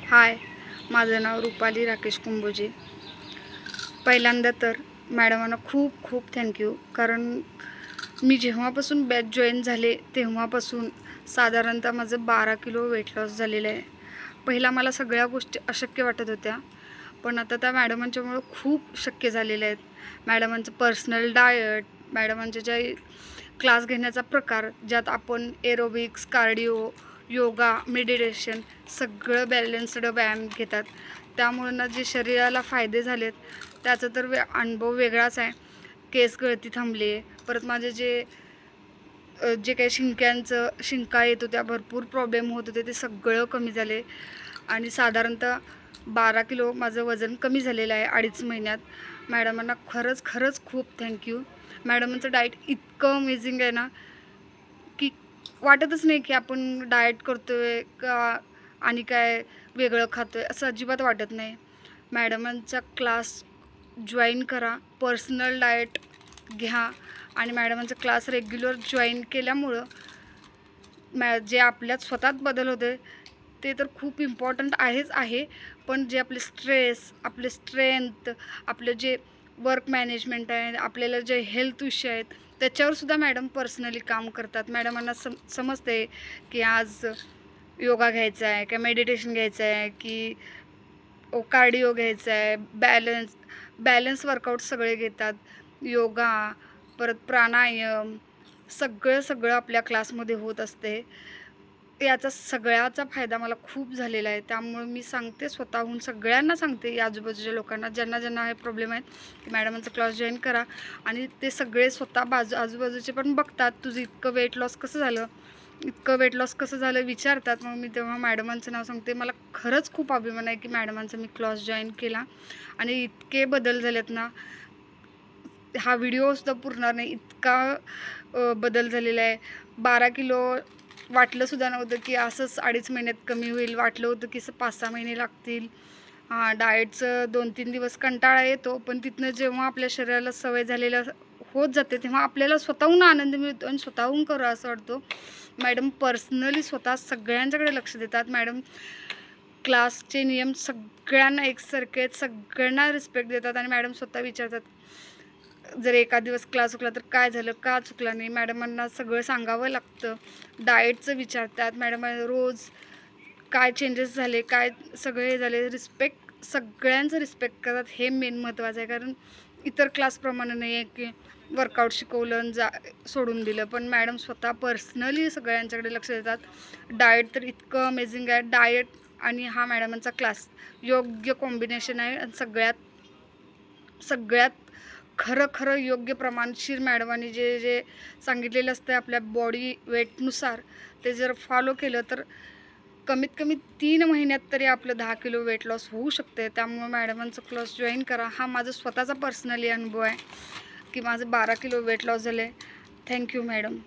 हाय, माझं नाव रुपाली राकेश कुंभोजे। पहिल्यांदा तर मॅडमांना खूप खूप थँक्यू, कारण मी जेव्हापासून बॅच जॉईन झाले तेव्हापासून साधारणतः माझं 12 किलो वेट लॉस झालेलं आहे। पहिला मला सगळ्या गोष्टी अशक्य वाटत होत्या, पण आता त्या मॅडमांच्यामुळं खूप शक्य झालेल्या आहेत। मॅडमांचं पर्सनल डायट, मॅडमांचे जे क्लास घेण्याचा प्रकार, ज्यात आपण एरोबिक्स, कार्डिओ, योगा, मेडिटेशन सगळं बॅलन्स्ड व्यायाम घेतात, त्यामुळे ना जे शरीराला फायदे झालेत त्याचा तर अनुभव वेगळाच आहे। केस गळती थांबले, परत माझे जे जे काही शिंका येत होत्या, भरपूर प्रॉब्लेम होत होते, ते सगळं कमी झाले आणि साधारणतः 12 किलो माझं वजन कमी झालेलं आहे 2.5 महिन्यात। मॅडमांना खरंच खरंच खूप थँक्यू। मॅडमांचं डाएट इतकं अमेझिंग आहे ना, की वाटतच नाही की आपण डाएट करतोय का आणि काय वेगळं खातोय, असं अजिबात वाटत नाही। मॅडमांचा क्लास जॉईन करा, पर्सनल डाएट घ्या आणि मॅडमांचा क्लास रेग्युलर जॉईन केल्यामुळं जे आपल्यात स्वतःत बदल होते ते तर खूप इम्पॉर्टंट आहे, पण जे आपले स्ट्रेस, आपले स्ट्रेंथ, आपलं जे वर्क मॅनेजमेंट आहे, आपल्याला जे हेल्थ इश्यू आहेत त्याच्यावरसुद्धा मॅडम पर्सनली काम करतात। मॅडमांना समजते की आज योगा घ्यायचा आहे, की मेडिटेशन घ्यायचं आहे, की कार्डिओ घ्यायचा आहे, बॅलन्स वर्कआउट सगळे घेतात। योगा, परत प्राणायाम सगळं आपल्या क्लासमध्ये होत असते। याचा सगळ्याचा फायदा मला खूप झालेला आहे, त्यामुळे मी सांगते, स्वतःहून सगळ्यांना सांगते, या आजूबाजूच्या लोकांना ज्यांना हे प्रॉब्लेम आहेत, की मॅडमांचा क्लास जॉईन करा। आणि ते सगळे स्वतः आजूबाजूचे पण बघतात, तुझं इतकं वेट लॉस कसं झालं विचारतात। मग मी तेव्हा मॅडमांचं नाव सांगते। मला खरंच खूप अभिमान आहे की मॅडमांचा मी क्लास जॉईन केला आणि इतके बदल झालेत ना, हा व्हिडिओसुद्धा पुरणार नाही, इतका बदल झालेला आहे। 12 किलो वाटलंसुद्धा नव्हतं की असंच 2.5 महिन्यात कमी होईल, वाटलं होतं की 5-6 महिने लागतील। डाएटचं 2-3 दिवस कंटाळा येतो, पण तिथनं जेव्हा आपल्या शरीराला सवय झालेलं होत जाते तेव्हा आपल्याला स्वतःहून आनंद मिळतो आणि स्वतःहून करू असं वाटतो। मॅडम पर्सनली स्वतः सगळ्यांच्याकडे लक्ष देतात। मॅडम क्लासचे नियम सगळ्यांना एकसारखे आहेत, सगळ्यांना रिस्पेक्ट देतात आणि मॅडम स्वतः विचारतात, जर एका दिवस क्लास चुकला तर काय झालं, का चुकला नाही, मॅडमांना सगळं सांगावं लागतं। डाएटचं विचारतात मॅडम, रोज काय चेंजेस झाले, काय सगळे झाले, सगळ्यांचं रिस्पेक्ट करतात। हे मेन महत्त्वाचं आहे, कारण इतर क्लासप्रमाणे नाही आहे की वर्कआउट शिकवलं आणि सोडून दिलं, पण मॅडम स्वतः पर्सनली सगळ्यांच्याकडे लक्ष देतात। डाएट तर इतकं अमेझिंग आहे, डाएट आणि हा मॅडमांचा क्लास योग्य कॉम्बिनेशन आहे आणि सगळ्यात खरं योग्य प्रमाणशीर मॅडमांनी जे सांगितलेलं असतं आपल्या बॉडी वेटनुसार, ते जर फॉलो केलं तर कमीत कमी 3 महिन्यात तरी आपलं 10 किलो वेट लॉस होऊ शकते। त्यामुळे मॅडमांचं क्लास जॉईन करा। हा माझा स्वतःचा पर्सनली अनुभव आहे की माझं 12 किलो वेट लॉस झालं आहे। Thank you madam.